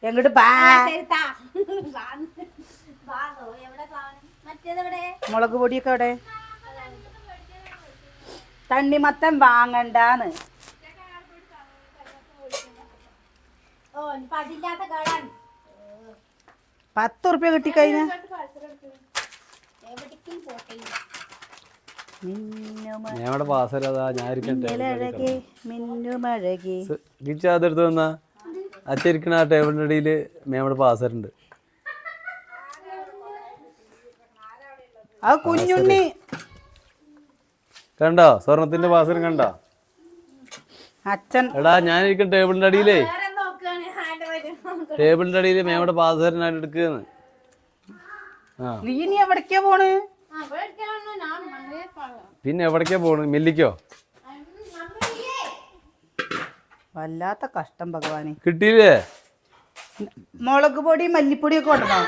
എങ്ങോട്ട് മുളക് പൊടിയൊക്കെ എവിടെ? തണ്ണിമത്തൻ വാങ്ങണ്ടാന്ന്. 10 ഉറുപ്പ്യ കിട്ടിക്കഴിഞ്ഞ അതെടുത്ത് വന്നാ അച്ചിരിക്കണ ആ ടേബിളിന്റെ അടിയില് മേമ്മടെ പാസറുണ്ട്. കുഞ്ഞുണ്ണി കണ്ടോ? സ്വർണത്തിന്റെ പാസരം കണ്ടോ? അച്ഛൻ എടാ ഞാനിരിക്കുന്ന ടേബിളിന്റെ അടിയിലേ, ടേബിളിന്റെ അടിയില് മേമ്മടെ പാസരനായിട്ട് എടുക്കുകയെന്ന്. നീ എവിടേക്കാ പോണ്? പിന്നെ എവിടേക്കാ പോണ്? മില്ലിക്കോ? വല്ലാത്ത കഷ്ടം ഭഗവാനെ. കിട്ടിയില്ലേ? മുളക് പൊടി മല്ലിപ്പൊടിയൊക്കെ കൊണ്ടോ?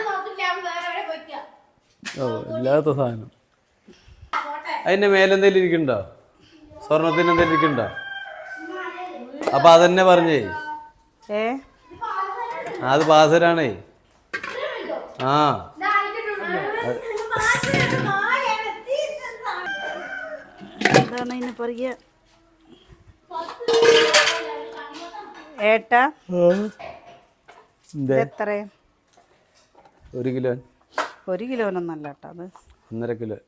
ഓ ഇല്ലാത്ത സാധനം. അതിന്റെ മേലെന്തേലും ഇരിക്കണ്ടോ? സ്വർണത്തിന് എന്തെങ്കിലും ഇരിക്കണ്ടോ? അപ്പൊ അതന്നെ പറഞ്ഞേ. അത് പാസരാണേ. ആ എന്താണ് ഇതിന് പറയാ? ഏട്ടാ എത്ര? 1 കിലോ. 1 കിലോനൊന്നല്ല കേട്ടോ, അത് 1.5 കിലോ.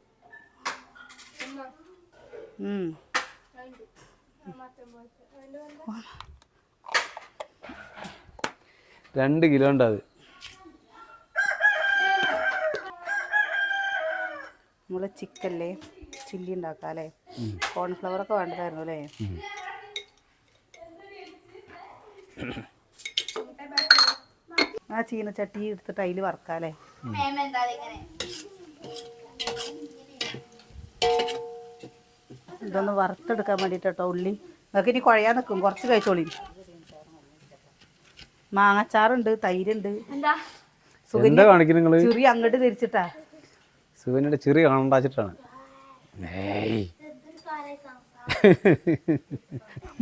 2 കിലോ ഉണ്ട്. അത് നമ്മള് ചിക്കല്ലേ ചില്ലി ഉണ്ടാക്കാം അല്ലേ? കോൺഫ്ലവർ ഒക്കെ വേണ്ടതായിരുന്നു അല്ലേ? ആ ചീനച്ചട്ടി എടുത്തിട്ട് അതിൽ വറക്കാല്ലേ? ഇതൊന്ന് വറുത്തെടുക്കാൻ വേണ്ടിട്ടോ ഉള്ളി. നിങ്ങൾക്ക് ഇനി കുഴയാൻ നിൽക്കും, കുറച്ച് കഴിച്ചോളി. മാങ്ങച്ചാറുണ്ട്, തൈരുണ്ട്. ചെറിയ അങ്ങോട്ട് തിരിച്ചിട്ടാ സുവനിയുടെ ചെറിയ കാണണ്ടാച്ചിട്ടാണ്.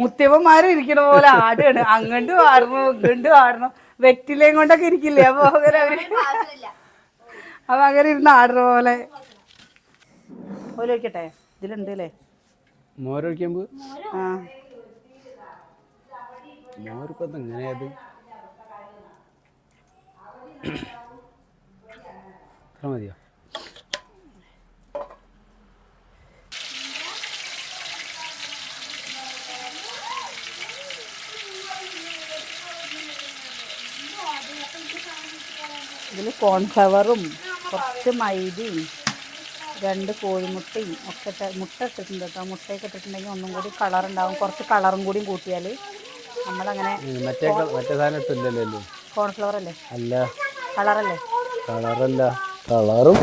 മുത്തിയമ്മമാരും ഇരിക്കണ പോലെ ആടുകയാണ്. അങ്ങോട്ട് ആടണോ ഇങ്ങോട്ട് ആടണോ, വെറ്റിലേയും കൊണ്ടൊക്കെ ഇരിക്കില്ലേ? അപ്പൊ അങ്ങനെ ഇരുന്ന് ആടുന്ന പോലെ. പോലെ വയ്ക്കട്ടെ, ഇതിലുണ്ട് അല്ലേ മോരൊഴിക്കുമ്പോ? ആ മോരിപ്പോ എങ്ങനെയത്? അത്ര മതിയോ? ഇതിൽ കോൺഫ്ലവറും കുറച്ച് മൈദയും 2 കോഴിമുട്ടയും ഒക്കെ മുട്ട ഇട്ടിട്ടുണ്ട് കേട്ടോ. മുട്ടയൊക്കെ ഇട്ടിട്ടുണ്ടെങ്കിൽ ഒന്നും കൂടി കളർ ഉണ്ടാവും. കുറച്ച് കളറും കൂടി കൂട്ടിയാൽ നമ്മളങ്ങനെ. മറ്റേ സാധനം ഇട്ടില്ലല്ലോ. കോൺഫ്ലവർ അല്ലേ? അല്ല, കളറല്ലേ? കളറല്ല, കളറും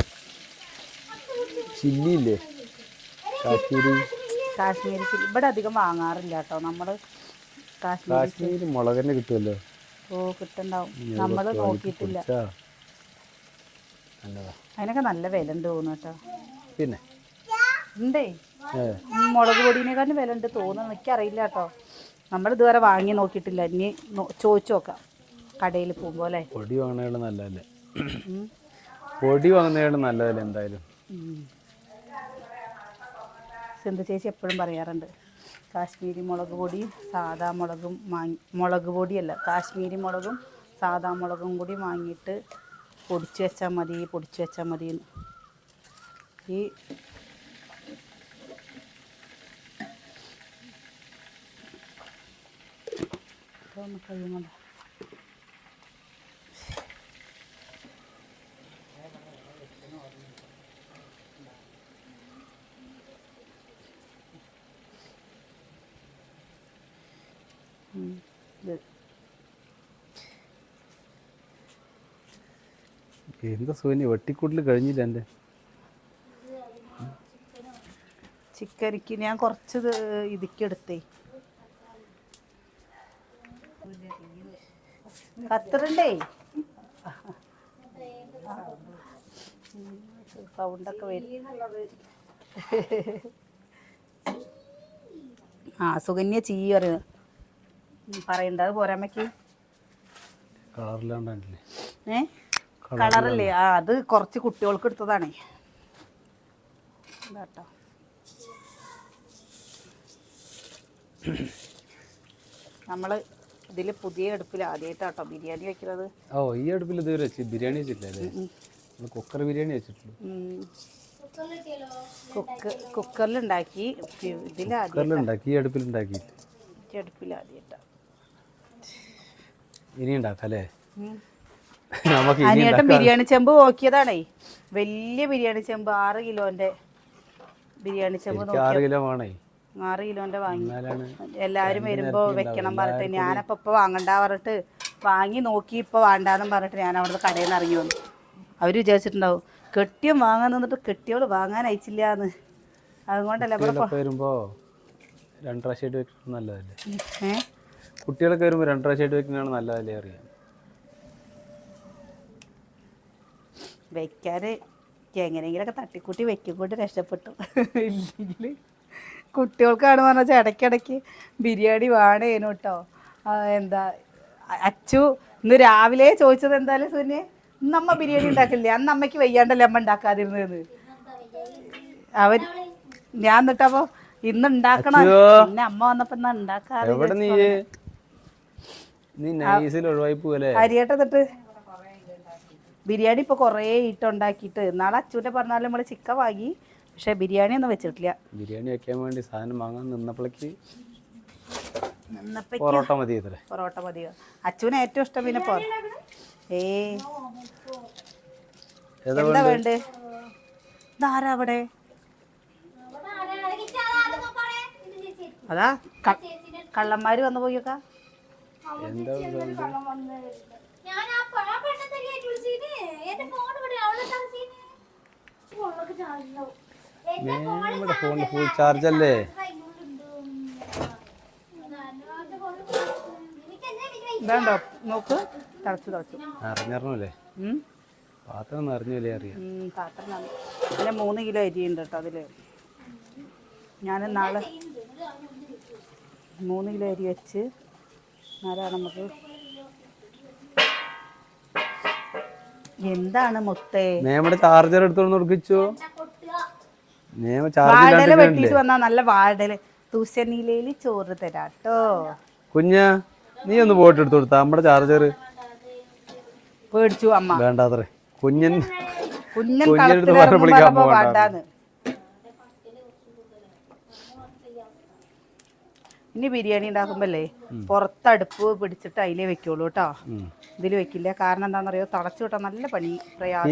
ചില്ലി ഇല്ലേ, കാശ്മീരി ചില്ലി ഇവിടെ അധികം വാങ്ങാറില്ല കേട്ടോ. നമ്മൾ കാശ്മീരി മുളക് തന്നെ കിട്ടുമല്ലോ. ഓ കിട്ടുണ്ടാവും, നമ്മൾ നോക്കിയിട്ടില്ല. അതിനൊക്കെ നല്ല വില ഉണ്ട് തോന്നുന്നു കേട്ടോ. പിന്നെ ഉണ്ടേ, മുളക് പൊടിനേക്കാളും വില ഉണ്ട് തോന്നുന്നു. എനിക്കറിയില്ല കേട്ടോ, നമ്മൾ ഇതുവരെ വാങ്ങി നോക്കിയിട്ടില്ല. ഇനി ചോദിച്ചു നോക്കാം കടയിൽ പോകുമ്പോൾ അല്ലേ. പൊടി വാങ്ങുന്നതാണ് നല്ലതല്ലേ? പൊടി വാങ്ങുന്നതാണ് നല്ലതല്ലേ എന്തായാലും. സിന്ധു ചേച്ചി എപ്പോഴും പറയാറുണ്ട്, കാശ്മീരി മുളക് പൊടിയും സാദാ മുളകും മുളക് പൊടിയല്ല, കാശ്മീരി മുളകും സാദാ മുളകും കൂടി വാങ്ങിയിട്ട് പൊടിച്ച് വെച്ചാൽ മതി. ഈ കഴിയുന്നുണ്ട്. എന്താ സോനി വെട്ടിക്കൂട്ടിൽ കഴിഞ്ഞില്ല എൻ്റെ ചിക്കനിക്ക് ഞാൻ കുറച്ച് ഇതൊക്കെടുത്തേ. കത്തറുണ്ടേ, സൗണ്ടൊക്കെ വരും. സുകന്യ പറയണ്ട, അത് പോരാമയ്ക്ക് കളറിലാണ്ടല്ലേ കളറല്ലേ? ആ, അത് കുറച്ച് കുട്ടികൾക്ക് എടുത്തതാണേ. ഇതാട്ടോ. നമ്മൾ ഇതിൽ പുതിയ അടുപ്പിൽ ആദ്യമായിട്ടാട്ടോ ബിരിയാണി വെക്കുന്നത്. ഓ, ഈ അടുപ്പിൽ ഇതുവരെ വെച്ച് ബിരിയാണി വെച്ചിട്ടില്ലേ? കുക്കർ ബിരിയാണി വെച്ചിട്ടുള്ളൂ. കുക്കറിലുണ്ടാക്കി. കുക്കറിലുണ്ടാക്കി, ഈ അടുപ്പിലുണ്ടാക്കി. അടുപ്പിലാദ്യമായിട്ടാ. ഇനി ഉണ്ടാക്കാം അല്ലേ? അനിയേട്ടൻ ബിരിയാണി ചെമ്പ് നോക്കിയതാണേ. വലിയ ബിരിയാണി ചെമ്പ് 6 കിലോന്റെ ബിരിയാണി ചെമ്പ് 6 കിലോ വേണേ. 6 കിലോന്റെ വാങ്ങി. എല്ലാവരും വരുമ്പോ വെക്കണം പറഞ്ഞിട്ട് ഞാനപ്പോ ഇപ്പൊ വാങ്ങണ്ട പറഞ്ഞിട്ട് വാങ്ങി നോക്കി. ഇപ്പൊ വേണ്ടാന്നും പറഞ്ഞിട്ട് ഞാൻ അവിടുന്ന് കടയിൽ നിന്ന് ഇറങ്ങി വന്നു. അവര് വിചാരിച്ചിട്ടുണ്ടാവും കെട്ടിയം വാങ്ങാൻ നിന്നിട്ട് കെട്ടിയോള് വാങ്ങാൻ അയച്ചില്ലാന്ന്. അതുകൊണ്ടല്ലേ വരുമ്പോ 2 പ്രാവശ്യമായിട്ട് വെക്കുന്നത് നല്ലതല്ലേ? കുട്ടികളൊക്കെ വരുമ്പോ 2 പ്രാവശ്യമായിട്ട് വെക്കുന്നതാണ് നല്ലതല്ലേ? അറിയാം വെക്കാന് എങ്ങനെയെങ്കിലൊക്കെ തട്ടിക്കൂട്ടി വെക്കൊണ്ട് രക്ഷപ്പെട്ടു. ഇല്ലെങ്കിൽ കുട്ടികൾക്കാണ് പറഞ്ഞാൽ ഇടയ്ക്കിടയ്ക്ക് ബിരിയാണി വേണേനു കേട്ടോ. എന്താ അച്ചു ഇന്ന് രാവിലെ ചോദിച്ചത് എന്തായാലും സുന്നെ, ഇന്ന് അമ്മ ബിരിയാണി ഉണ്ടാക്കില്ലേ? അന്ന് അമ്മയ്ക്ക് വയ്യാണ്ടല്ലേ അമ്മ ഉണ്ടാക്കാതിരുന്നത്. ഞാൻ എന്നിട്ടപ്പോ ഇന്ന് ഉണ്ടാക്കണം. പിന്നെ അമ്മ വന്നപ്പോ ഇന്ന് ഉണ്ടാക്കാറ്. അരിയേട്ട എന്നിട്ട് ബിരിയാണി ഇപ്പൊ കൊറേ ഇട്ടുണ്ടാക്കിയിട്ട് നാളെ അച്ചൂന്റെ പറഞ്ഞാലും നമ്മള് ചിക്കൻ വാങ്ങി. പക്ഷെ ബിരിയാണി ഒന്നും വെച്ചിട്ടില്ല. ബിരിയാണി വെക്കാൻ വേണ്ടി സാധനം വാങ്ങാൻ നിന്നപ്പോഴേക്ക് പൊറോട്ട മതിയോ? അച്ചുവിന് ഏറ്റവും ഇഷ്ടം പിന്നെ എന്താ വേണ്ടേ? ഇതാരാ അവിടെ? അതാ കള്ളന്മാര് വന്നു പോയിക്കാ. എന്താ ഫോണിൽ ഫുൾ ചാർജ് അല്ലേ? ഇതാണ്ടോ നോക്ക്, തിളച്ചു അറിഞ്ഞറിഞ്ഞല്ലേ? പാത്രം നിറഞ്ഞല്ലേ? അറിയാം പാത്രം. പിന്നെ 3 കിലോ അരി ഉണ്ട് കേട്ടോ അതില്. ഞാൻ നാളെ 3 കിലോ അരി വെച്ച് നാളെ നമുക്ക്. എന്താണ് മുത്തേ മേമയുടെ ചാർജർ എടുത്തോണ്ട് കൊടുക്കിച്ചു. വാഴയില വെട്ടിട്ട് വന്നാ നല്ല വാഴയില തൂശനിലയില് ചോറ് തരാട്ടോ. കുഞ്ഞാ, നീ ഒന്ന് പോയിട്ട് എടുത്തു കൊടുത്താ നമ്മുടെ ചാർജർ. പേടിച്ചു അമ്മ. വേണ്ടാത്രേ. കുഞ്ഞൻ വേണ്ടാന്ന്. ഇനി ബിരിയാണി ഉണ്ടാക്കുമ്പല്ലേ പുറത്തടുപ്പ് പിടിച്ചിട്ട് അതിലേ വെക്കുള്ളൂ കേട്ടോ. ഇതിൽ വെക്കില്ല. കാരണം എന്താണെന്നറിയോ? തിളച്ചു വിട്ടാൽ നല്ല പണി പ്രയാസം.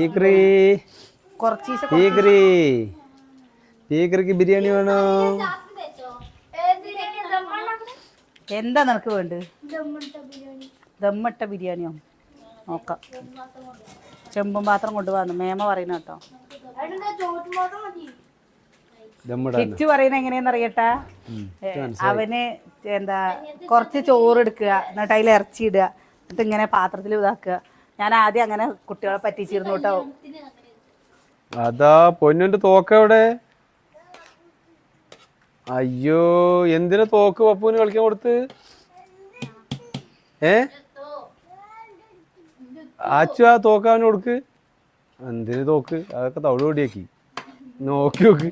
ബിരിയാണി വേണോ? എന്താ നിനക്ക് വേണ്ടത്? ദമ്മിട്ട ബിരിയാണിയോ? നോക്കാം. ചെമ്പും പാത്രം കൊണ്ടുപോകാന്ന് മേമ പറയുന്ന കേട്ടോ. കിച്ചു പറയുന്ന എങ്ങനെയാന്ന് അറിയട്ടാ? അവന് എന്താ കുറച്ച് ചോറ് എടുക്കുക, എന്നിട്ട് അതിൽ ഇറച്ചി ഇടുക, എന്നിട്ട് ഇങ്ങനെ പാത്രത്തിൽ ഇതാക്കുക. ഞാൻ ആദ്യം അങ്ങനെ കുട്ടികളെ പറ്റിച്ചിരുന്നു കേട്ടോ. അതാ പൊന്നിന്റെ തോക്ക് എവിടെ? അയ്യോ, എന്തിനാ തോക്ക് പപ്പുവിന് കളിക്കാൻ കൊടുത്ത്? ആച്ചു ആ തോക്ക് അവന് കൊടുക്ക്. എന്തിന് തോക്ക്? അതൊക്കെ തവിട് പൊടിയാക്കി. നോക്കി നോക്ക്,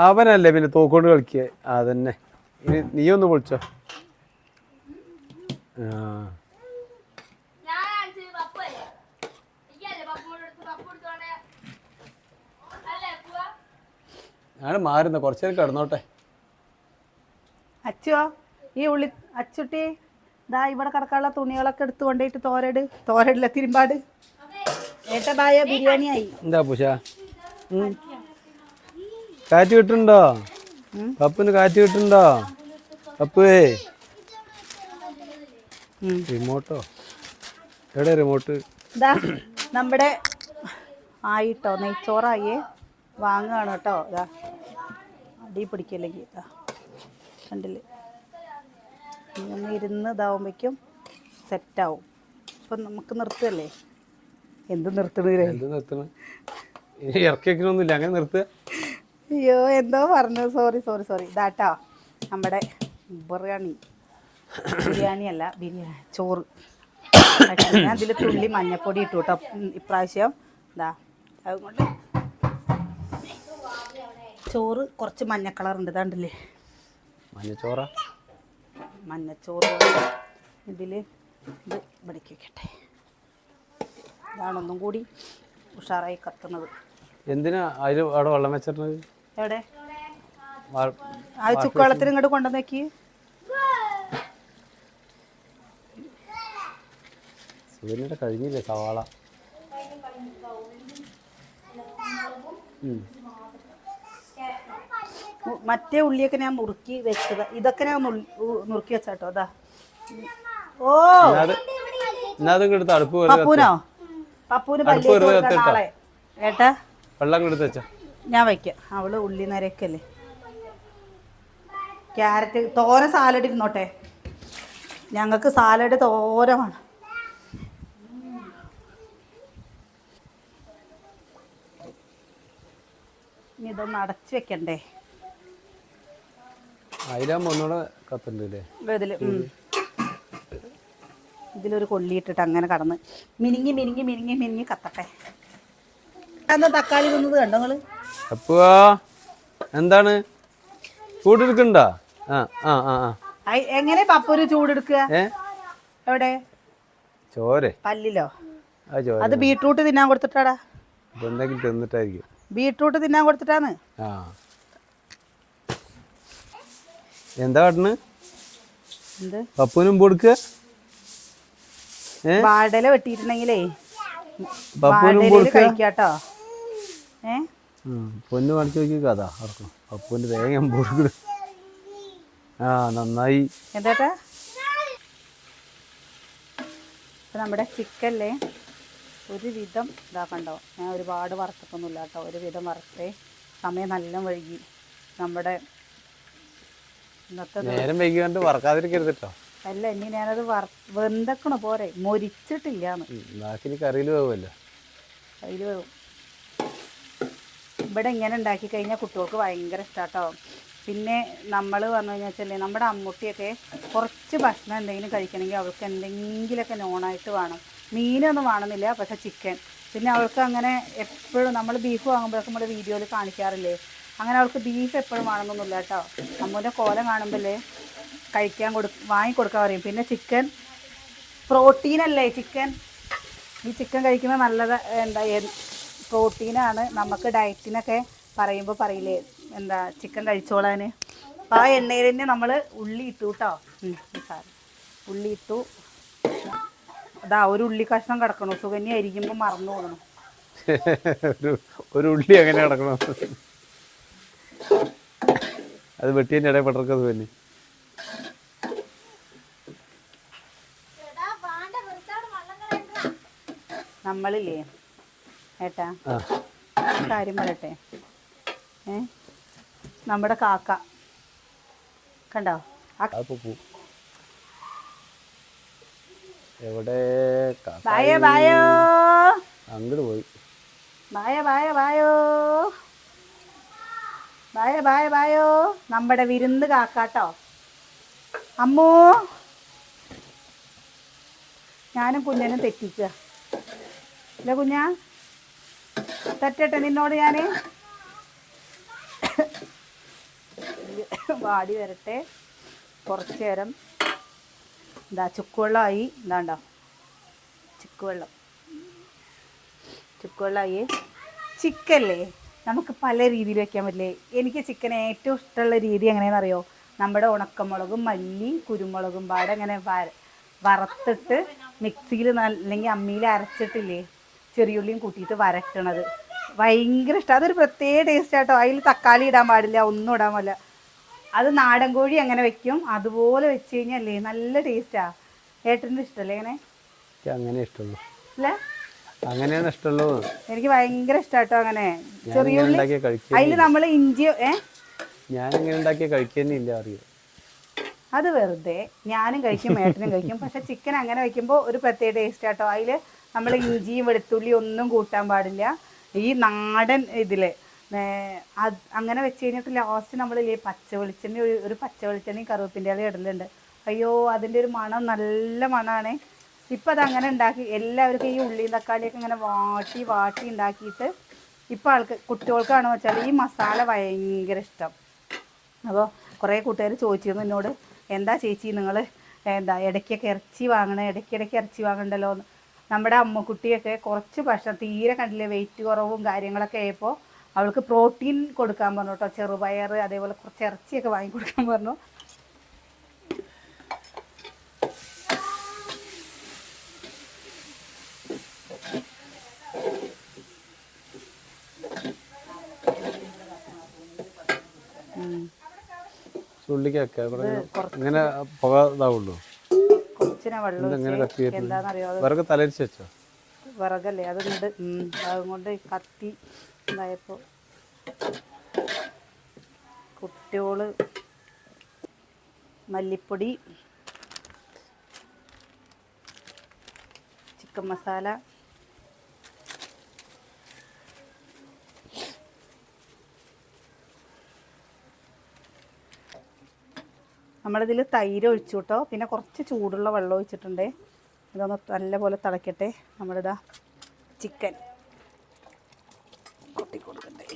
അവനല്ലേ പിന്നെ തോക്കൊണ്ട് കളിക്കുക. അതന്നെ. ഇനി നീ ഒന്ന് പൊളിച്ചോ. ഞാൻ മാറുന്ന കുറച്ചു നേരം കിടന്നോട്ടെ. അച്ചുവോ ഈ ഉള്ളി അച്ചുട്ടി ദാ ഇവിടെ കിടക്കാനുള്ള തുണികളൊക്കെ എടുത്തു കൊണ്ടേയിട്ട് തോരടില്ല തിരുമ്പാട്. ഏട്ടതായ ബിരിയാണി ആയി. എന്താ പൂഷ കാറ്റ് കിട്ടുന്നുണ്ടോ? പപ്പിന് കാറ്റ് കിട്ടുന്നുണ്ടോ? പപ്പേ റിമോട്ടോ എവിടെ? റിമോട്ട് ഇതാ നമ്മുടെ ആയിട്ടോ, നെയ്ച്ചോറായേ വാങ്ങുകയാണ് കേട്ടോ. ഇതാ അടി പിടിക്കല്ലെങ്കിൽ ഇതാ കണ്ടില്ലേ, ഒന്ന് ഇരുന്ന് ഇതാവുമ്പോഴേക്കും സെറ്റാവും. അപ്പം നമുക്ക് നിർത്തുകയല്ലേ? എന്ത് നിർത്തണേ? ഇറക്കി വെക്കണമൊന്നുമില്ല, അങ്ങനെ നിർത്തുക. അയ്യോ എന്തോ പറഞ്ഞു, സോറി. ഇതാട്ടോ നമ്മുടെ ബിരിയാണി അല്ല ചോറ്. ഞാൻ ഇതിൽ തുള്ളി മഞ്ഞപ്പൊടി ഇട്ടു കേട്ടോ ഇപ്രാവശ്യം. ഇതാ അതുകൊണ്ട് ചോറ് കുറച്ച് മഞ്ഞ കളറുണ്ട്, ഇതാണ്ടില്ലേ മഞ്ഞച്ചോറ. മഞ്ഞച്ചോറ് ഇതിൽ ഇത് ഇവിടേക്ക് വെക്കട്ടെ. ഇതാണൊന്നും കൂടി ഉഷാറായി കത്തുന്നത്. എന്തിനാ അതിൽ അവിടെ വെള്ളം വെച്ചിട്ടുള്ളത്? എവിടെ ആ ചുക്കുവെള്ളത്തിൽ ഇങ്ങോട്ട് കൊണ്ടുവന്നേക്ക്. സുഗന്യയുടെ കഴിഞ്ഞില്ലേ സവാള? മറ്റേ ഉള്ളിയൊക്കെ ഞാൻ നുറുക്കി വെച്ചത്, ഇതൊക്കെ ഞാൻ നുറുക്കി വെച്ചാട്ടോ. അതാ ഓ പപ്പൂനോ? പപ്പൂന് നാളെ ഏട്ടാ വെള്ളം എടുത്ത് വെച്ചാ ഞാൻ വയ്ക്കാം. അവള് ഉള്ളി നരക്കല്ലേ. ക്യാരറ്റ് തോര സാലഡ് ഇരുന്നോട്ടെ, ഞങ്ങൾക്ക് സാലഡ് തോര വേണം. ഇനി ഇതൊന്ന് അടച്ചു വെക്കണ്ടേ? അതിലാകുമ്പോ ഒന്നുകൂടെ കത്തുണ്ടല്ലേ ഇതില്. ഇതിലൊരു കൊള്ളിയിട്ടിട്ട് അങ്ങനെ കടന്ന് മിനിങ്ങി മിനിങ്ങി മിനിങ്ങി മിനിങ്ങി കത്തട്ടെ. എന്താ തക്കാളി തിന്നത് കണ്ടോ നിങ്ങള്? അപ്പുവാ എന്താണ് ചൂടെടുക്കണ്ടാ? എങ്ങനെ പപ്പൊരു ചൂടെടുക്കുക? എവിടെ ചോരെ പല്ലിലോ? അത് ബീട്രൂട്ട് തിന്നാൻ കൊടുത്തിട്ടാടാ. എന്തെങ്കിലും തിന്നിട്ടായിരിക്കും. ബീട്രൂട്ട് തിന്നാൻ കൊടുത്തിട്ടാണ്. എന്താ കാട്ടണ്? എന്ത് പപ്പൂനും കൊടുക്കുക? വാടല വെട്ടിയിട്ടുണ്ടെങ്കിലേ വാടലയില് കഴിക്കാട്ടോ. പൊന്ന് കാണിച്ചു നോക്കി കഥ അറക്കും. പപ്പൂന്റെ തേങ്ങ കൊടുക്കണ. നന്നായി. എന്താ നമ്മുടെ ചിക്കല്ലേ ഒരു വിധം ഇതാക്കണ്ടോ? ഞാൻ ഒരുപാട് വറുത്തിട്ടൊന്നുമില്ല കേട്ടോ, ഒരു വിധം വറുത്തേ. സമയം നല്ല വൈകി. നമ്മുടെ ഇന്നത്തെ നേരം വൈകിയാണ്ട് വറക്കാതിരിക്കരുതട്ടോ. അല്ല ഇനി ഞാനത് വെന്തക്കണ പോരെ, മൊരിച്ചിട്ടില്ലാന്ന്. കറിയിൽ വേവുമല്ലോ. കയ്യിൽ വേവും. ഇവിടെ ഇങ്ങനെ ഉണ്ടാക്കി കഴിഞ്ഞാൽ കുട്ടികൾക്ക് ഭയങ്കര ഇഷ്ടാട്ടോ. പിന്നെ നമ്മൾ പറഞ്ഞു കഴിഞ്ഞാൽ നമ്മുടെ അമ്മൂട്ടിയൊക്കെ കുറച്ച് ഭക്ഷണം എന്തെങ്കിലും കഴിക്കണമെങ്കിൽ അവൾക്ക് എന്തെങ്കിലുമൊക്കെ നോണായിട്ട് വേണം. മീനൊന്നും വേണമെന്നില്ല, പക്ഷേ ചിക്കൻ. പിന്നെ അവൾക്ക് അങ്ങനെ എപ്പോഴും നമ്മൾ ബീഫ് വാങ്ങുമ്പോഴൊക്കെ നമ്മുടെ വീഡിയോയിൽ കാണിക്കാറില്ലേ, അങ്ങനെ അവൾക്ക് ബീഫ് എപ്പോഴും വേണമെന്നൊന്നുമില്ല കേട്ടോ. അമ്മൂൻ്റെ കോലം കാണുമ്പോഴല്ലേ വാങ്ങിക്കൊടുക്കാൻ പറയും. പിന്നെ ചിക്കൻ പ്രോട്ടീനല്ലേ ചിക്കൻ. ഈ ചിക്കൻ കഴിക്കുന്നത് നല്ലത്. പ്രോട്ടീനാണ്. നമുക്ക് ഡയറ്റിനൊക്കെ പറയുമ്പോൾ പറയില്ലേ ചിക്കൻ കഴിച്ചോളാൻ. അപ്പോൾ ആ എണ്ണയിൽ തന്നെ നമ്മൾ ഉള്ളി ഇട്ടു കേട്ടോ. ഉള്ളി ഇട്ടു. അതാ ഒരു ഉള്ളി കഷ്ണം കിടക്കണു. സുകന്യ ആയിരിക്കുമ്പോൾ മറന്നു പോകണം. ഒരു ഉള്ളി അങ്ങനെ കിടക്കണം. അത് വെട്ടിയതിൻ്റെ ഇടയിൽ പെട്ടത് തന്നെ. നമ്മളില്ലേ ഏട്ടാ കാര്യം പറയട്ടെ. നമ്മുടെ കാക്ക കണ്ടോ? എവിടെ അങ്ങോട്ട് പോയി. ബായോ നമ്മുടെ വിരുന്ന് കാക്കാട്ടോ. അമ്മോ ഞാനും കുഞ്ഞനും തെറ്റിക്കുക അല്ല കുഞ്ഞാ? തെറ്റട്ടെ നിന്നോട് ഞാൻ? വാടി വരട്ടെ കുറച്ച് നേരം. ചുക്കുവെള്ളമായി. എന്താണ്ടോ ചുക്കുവെള്ളമായി. ചിക്കല്ലേ നമുക്ക് പല രീതിയിൽ വെക്കാൻ പറ്റില്ലേ? എനിക്ക് ചിക്കൻ ഏറ്റവും ഇഷ്ടമുള്ള രീതി എങ്ങനെയാണെന്നറിയോ? നമ്മുടെ ഉണക്കമുളകും മല്ലി കുരുമുളകും പാടെ ഇങ്ങനെ വറുത്തിട്ട് മിക്സിയിൽ അല്ലെങ്കിൽ അമ്മിയിൽ അരച്ചിട്ടില്ലേ ചെറിയുള്ളിയും കൂട്ടിയിട്ട് വരട്ടണത് ഭയങ്കര ഇഷ്ടം. അതൊരു പ്രത്യേക ടേസ്റ്റ് ആട്ടോ. അതിൽ തക്കാളി ഇടാൻ പാടില്ല, ഒന്നും ഇടാൻ പാടില്ല. അത് നാടൻ കോഴി അങ്ങനെ വെക്കും, അതുപോലെ വെച്ച് കഴിഞ്ഞല്ലേ നല്ല ടേസ്റ്റാ. ഏട്ടൻ്റെ ഇഷ്ടമല്ലേ അങ്ങനെ? അങ്ങനെ ഇഷ്ടമുള്ളൂ അല്ലേ? അങ്ങനെയാണ് ഇഷ്ടമുള്ളൂ. എനിക്ക് ഭയങ്കര ഇഷ്ടാട്ടോ അങ്ങനെ. ചെറിയുള്ളി അതിൽ നമ്മൾ ഇഞ്ചി ഞാനിങ്ങനെ ഉണ്ടാക്കിയ കഴിക്കുന്നില്ല അറിയാം. അത് വെറുതെ ഞാനും കഴിക്കും ഏട്ടനും കഴിക്കും. പക്ഷെ ചിക്കൻ അങ്ങനെ വെക്കുമ്പോൾ ഒരു പ്രത്യേക ടേസ്റ്റ് ആട്ടോ. അതിൽ നമ്മൾ ഇഞ്ചിയും വെളുത്തുള്ളിയും ഒന്നും കൂട്ടാൻ പാടില്ല. ഈ നാടൻ ഇതിൽ അങ്ങനെ വെച്ച് കഴിഞ്ഞിട്ട് ലാസ്റ്റ് നമ്മളില്ലേ പച്ച വെളിച്ചെണ്ണ ഒരു പച്ച വെളിച്ചെണ്ണയും കറുവപ്പിൻ്റെ ഇല ഇടലുണ്ട്. അയ്യോ അതിൻ്റെ ഒരു മണം നല്ല മണമാണ്. ഇപ്പം അതങ്ങനെ ഉണ്ടാക്കി എല്ലാവർക്കും ഈ ഉള്ളിയും തക്കാളിയൊക്കെ ഇങ്ങനെ വാട്ടി ഉണ്ടാക്കിയിട്ട് ഇപ്പം കുട്ടികൾക്കാണെന്ന് വെച്ചാൽ ഈ മസാല ഭയങ്കര ഇഷ്ടം. അപ്പോൾ കുറേ കൂട്ടുകാർ ചോദിച്ചിരുന്നു എന്നോട്, എന്താ ചേച്ചി നിങ്ങൾ എന്താ ഇടയ്ക്കൊക്കെ ഇറച്ചി വാങ്ങണേ, ഇടയ്ക്കിടയ്ക്ക് ഇറച്ചി വാങ്ങണ്ടല്ലോ എന്ന്. നമ്മുടെ അമ്മക്കുട്ടിയൊക്കെ കുറച്ച് ഭക്ഷണം തീരെ കണ്ടില്ലേ, വെയിറ്റ് കുറവും കാര്യങ്ങളൊക്കെ ആയപ്പോൾ അവൾക്ക് പ്രോട്ടീൻ കൊടുക്കാൻ പറഞ്ഞു കേട്ടോ. ചെറുപയർ അതേപോലെ കുറച്ച് ഇറച്ചിയൊക്കെ വാങ്ങിക്കൊടുക്കാൻ പറഞ്ഞു. ചുള്ളിക്കൊക്കെ ഇങ്ങനെ പുക ഇതാവുള്ളൂ. കുറച്ചിനെ വെള്ളം എന്താണെന്നറിയോ, വിറക് തലരിച്ച് വെച്ചോ? വിറകല്ലേ അതുകൊണ്ട് അതുകൊണ്ട് കത്തി ഉണ്ടായപ്പോൾ കുട്ടിയോള് മല്ലിപ്പൊടി, ചിക്കൻ മസാല, നമ്മളിതിൽ തൈര് ഒഴിച്ചു കേട്ടോ. പിന്നെ കുറച്ച് ചൂടുള്ള വെള്ളം ഒഴിച്ചിട്ടുണ്ട്. ഇതൊന്ന് നല്ലപോലെ തിളയ്ക്കട്ടെ. നമ്മളിതാ ചിക്കൻ കൊട്ടി കൊടുക്കട്ടെ.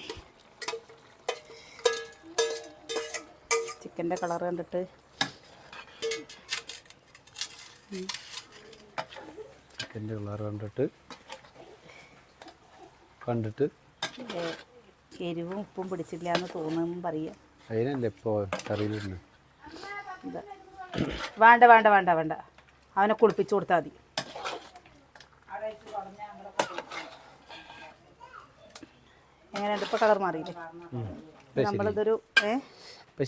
ചിക്കൻ്റെ കളർ കണ്ടിട്ട് കണ്ടിട്ട് എരിവും ഉപ്പും പിടിച്ചില്ല എന്ന് തോന്നുന്നു പറയാം. അതിനല്ലേ ഇപ്പോൾ കറിയിലിരുന്ന് വേണ്ട വേണ്ട വേണ്ട വേണ്ട അവനെ കുളിപ്പിച്ചു കൊടുത്താൽ മതി. എങ്ങനെയുണ്ട് ഇപ്പോൾ കളർ മാറിയില്ലേ? നമ്മളിതൊരു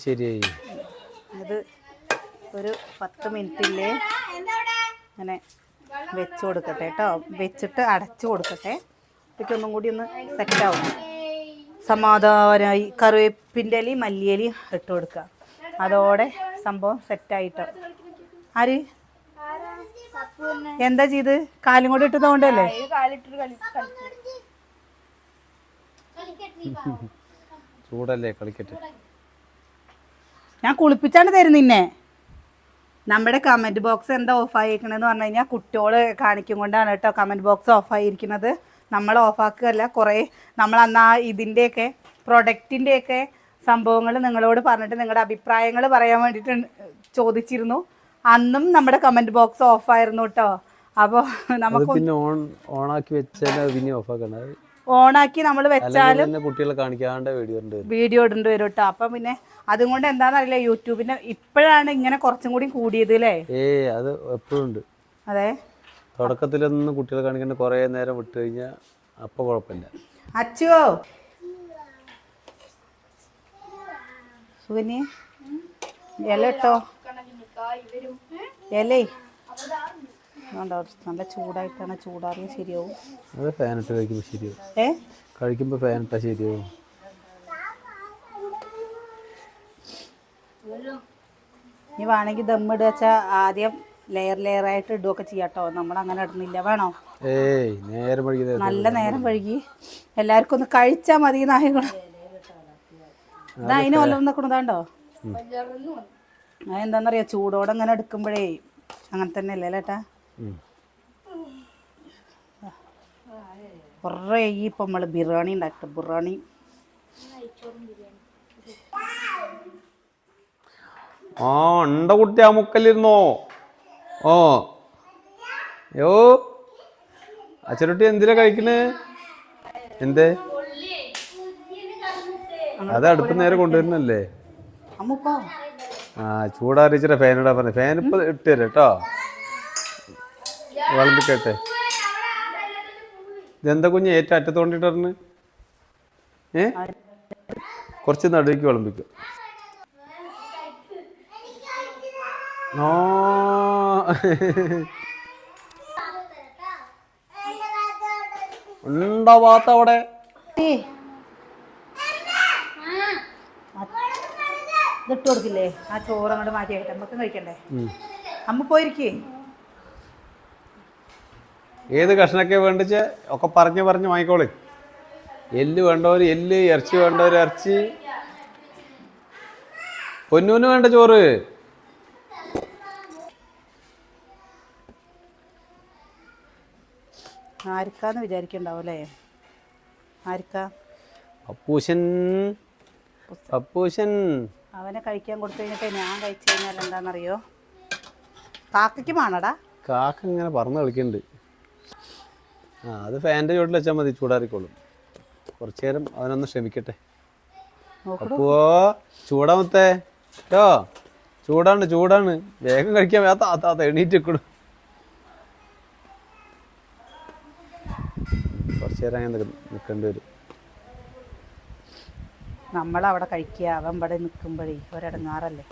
ശരിയായി. ഇത് ഒരു 10 മിനിറ്റില്ലേ അങ്ങനെ വെച്ച് കൊടുക്കട്ടെ കേട്ടോ. വെച്ചിട്ട് അടച്ചു കൊടുക്കട്ടെ. ഇതൊക്കെ ഒന്നും കൂടി ഒന്ന് സെറ്റാവും. സമാധാനമായി കറിവേപ്പിൻ്റെ ഇലയും മല്ലിയിലയും ഇട്ട് കൊടുക്കുക. അതോടെ സംഭവം സെറ്റായിട്ടോ. ആര് എന്താ ചെയ്ത്? കാലും കൂടി ഇട്ടതുകൊണ്ടല്ലേ? ചൂടല്ലേ, കളിക്കട്ടെ. ഞാൻ കുളിപ്പിച്ചാണ് തരുന്നിന്നെ. നമ്മുടെ കമൻറ്റ് ബോക്സ് എന്താ ഓഫായിരിക്കണമെന്ന് പറഞ്ഞു കഴിഞ്ഞാൽ കുട്ടിയോള് കാണിക്കും കൊണ്ടാണ് കേട്ടോ കമൻറ്റ് ബോക്സ് ഓഫായിരിക്കുന്നത്. നമ്മൾ ഓഫാക്കുകയല്ല. കുറേ നമ്മൾ അന്ന് ആ ഇതിൻ്റെയൊക്കെ പ്രൊഡക്റ്റിൻ്റെയൊക്കെ സംഭവങ്ങൾ നിങ്ങളോട് പറഞ്ഞിട്ട് നിങ്ങളുടെ അഭിപ്രായങ്ങൾ പറയാൻ വേണ്ടിയിട്ട് ചോദിച്ചിരുന്നു. അന്നും നമ്മുടെ കമൻറ്റ് ബോക്സ് ഓഫായിരുന്നു കേട്ടോ. അപ്പോൾ നമുക്ക് ഓണാക്കി വെച്ചാൽ പിന്നെ ഓഫാക്കണം. ഓണാക്കി നമ്മൾ വെച്ചാലും കുട്ടികളെ കാണിക്കാണ്ട് വീഡിയോ ഇടേണ്ടി വരും കേട്ടോ. അപ്പം പിന്നെ അതുകൊണ്ട് എന്താണെന്നറിയില്ല, യൂട്യൂബിന് ഇപ്പോഴാണ് ഇങ്ങനെ കുറച്ചും കൂടി കൂടിയത് അല്ലേ? അത് എപ്പോഴും ഉണ്ട്. അതെ, തുടക്കത്തിലൊന്നും കുട്ടികളെ കാണിക്കേണ്ട കുറേ നേരം വിട്ട് കഴിഞ്ഞാൽ അപ്പോൾ കുഴപ്പമില്ല. അച്ചുവോ സുകന്യ ഇല ഇട്ടോ, ഇലേ നല്ല ചൂടായിട്ടാണ്. ചൂടാറിയാൽ ശരിയാവും. അത് ഫാനിട്ട് കഴിക്കുമ്പോൾ ശരിയാവും. കഴിക്കുമ്പോൾ ഫാനിട്ടാൽ ശരിയാവും. ഇനി വേണമെങ്കിൽ ദമ്മിടുക വെച്ചാൽ ആദ്യം ലെയറായിട്ട് ഇടുകയൊക്കെ ചെയ്യാട്ടോ. നമ്മളങ്ങനെ ഇടുന്നില്ല. വേണോ? നല്ല നേരം വഴുകി എല്ലാവർക്കും ഒന്ന് കഴിച്ചാൽ മതി. നായകൾ ഇതാ അതിന് വല്ലതും നിൽക്കണതാണ്ടോ? അതെന്താണെന്നറിയാം, ചൂടോടെ അങ്ങനെ എടുക്കുമ്പോഴേ അങ്ങനെ തന്നെ അല്ലേ ഏട്ടാ? കുറേ ഇപ്പം നമ്മൾ ബിരിയാണി ഉണ്ടാക്കട്ടെ. ബിരിയാണി ഉണ്ട കുട്ടി ആ മുക്കലിരുന്നോ? യോ അച്ഛനൊട്ടി എന്തിനാ കഴിക്കണേ? എന്തേ? അത് അടുപ്പ് നേരെ കൊണ്ടുവരുന്നല്ലേ? ചൂടാറിച്ചിട്ട് ഫാനിടാൻ പറഞ്ഞു. ഫാൻ ഇപ്പം ഇട്ട് തരാം കേട്ടോ. വിളമ്പിക്കട്ടെ. ഇതെന്താ കുഞ്ഞ് ഏറ്റവും അറ്റത്തോണ്ടിട്ട് പറഞ്ഞു? കുറച്ച് നടുവിക്ക് വിളമ്പിക്കും. ഉണ്ടോ ഭാഗത്ത് അവിടെ? ഇതിട്ട് കൊടുക്കില്ലേ? ആ ചോറ് അങ്ങോട്ട് മാറ്റിയാക്കട്ടെ. നമുക്ക് കഴിക്കണ്ടേ? അമ്മ പോയിരിക്കേ. ഏത് കഷ്ണൊക്കെ വേണ്ടിച്ച് ഒക്കെ പറഞ്ഞ് വാങ്ങിക്കോളി. എല്ല് വേണ്ടവർ എല്ല്, ഇറച്ചി വേണ്ടവർ ഇറച്ചി. പൊന്നൂന് വേണ്ട ചോറ്. ആർക്കാന്ന് വിചാരിക്കണ്ടാവും അല്ലേ? ആർക്കാ? അപ്പൂശൻ അപ്പൂശൻ. അവനെ കഴിക്കാൻ കൊടുത്തു കഴിഞ്ഞിട്ട് ഞാൻ കഴിച്ചു കഴിഞ്ഞാൽ എന്താണെന്നറിയോ? കാക്കയ്ക്ക് വേണടാ. കാക്ക ഇങ്ങനെ പറന്ന് കളിക്കുന്നുണ്ട്. അത് ഫാൻ്റെ ചോട്ടിൽ വെച്ചാൽ മതി, ചൂടാറിക്കോളും. കുറച്ചു നേരം അവനൊന്ന് ശ്രമിക്കട്ടെ. അപ്പോ ചൂടാമത്തേ കേട്ടോ, ചൂടാണ്, വേഗം കഴിക്കാൻ താത്ത എണീറ്റ് വെക്കണം. കുറച്ചു നേരം അങ്ങനെ നിൽക്കേണ്ടി വരും. നമ്മളവിടെ കഴിക്കുക, അവൻ ഇവിടെ നിൽക്കുമ്പോഴേ ഒരിടങ്ങാറല്ലേ.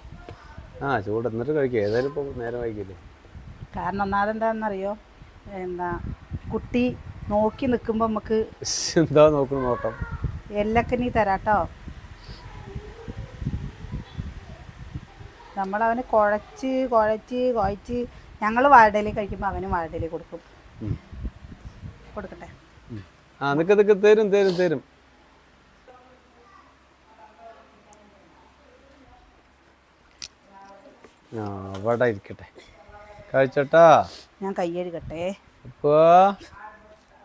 ചൂട് എന്നിട്ട് കഴിക്കുക, ഏതായാലും ഇപ്പോൾ നേരം വൈകില്ലേ. കാരണം ഒന്നാമത് എന്താണെന്നറിയോ, കുട്ടി നോക്കി നിൽക്കുമ്പോൾ നമുക്ക് എന്താ നോക്കണം നോട്ടം. എല്ലൊക്കെ നീ തരാട്ടോ. നമ്മളവന് കുഴച്ച് ഞങ്ങൾ വാഴയില കഴിക്കുമ്പോൾ അവന് വാഴയില കൊടുക്കട്ടെ. നിക്ക് തരും. അവിടെ ഇരിക്കട്ടെ, കഴിച്ചട്ടാ. ഞാൻ കൈ കഴുകട്ടെ. ഇപ്പോ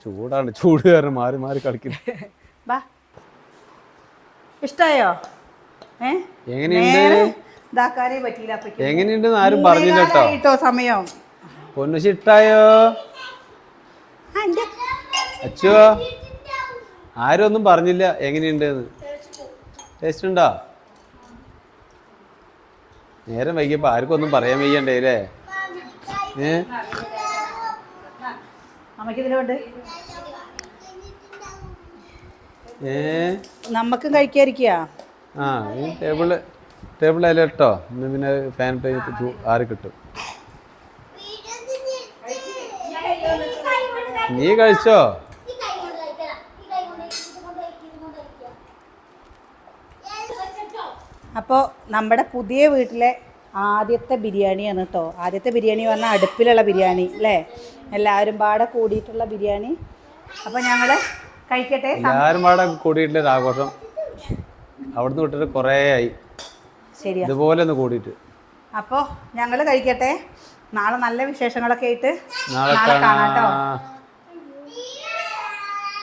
ചൂട് കാരണം മാറി കളിക്കുന്നു. വാ, ഇഷ്ടായോ? എങ്ങനെയുണ്ട്? എങ്ങനെയുണ്ടെന്ന് ആരും പറഞ്ഞില്ല കേട്ടോ. സമയം പൊന്നുശി ഇഷ്ടായോ? അച്ചോ, ആരും ഒന്നും പറഞ്ഞില്ല എങ്ങനെയുണ്ടെന്ന്. ടേസ്റ്റ് ഉണ്ടോ? നേരം വൈകിയപ്പോ ആർക്കും ഒന്നും പറയാൻ വയ്യണ്ടേ അല്ലേ? നമുക്കും കഴിക്കാതിരിക്കുക. ടേബിളിൽ ഇട്ടോ, പിന്നെ ഫാൻ ആറ് കിട്ടും. നീ കഴിച്ചോ? അപ്പോൾ നമ്മുടെ പുതിയ വീട്ടിലെ ആദ്യത്തെ ബിരിയാണിയാണ് കേട്ടോ. ആദ്യത്തെ ബിരിയാണി പറഞ്ഞാൽ അടുപ്പിലുള്ള ബിരിയാണി അല്ലേ? എല്ലാവരും പാടെ കൂടിയിട്ടുള്ള ബിരിയാണി. അപ്പോൾ ഞങ്ങൾ കഴിക്കട്ടെ. എല്ലാവരും പാടെ കൂടിയിട്ടുള്ള ആഘോഷം അവിടുന്ന് വിട്ടിട്ട് കുറേ ആയി. ശരി, ഇതുപോലെ ഒന്ന് കൂടിയിട്ട്. അപ്പോൾ ഞങ്ങൾ കഴിക്കട്ടെ. നാളെ നല്ല വിശേഷങ്ങളൊക്കെ ആയിട്ട് നാളെ കാണാം കേട്ടോ.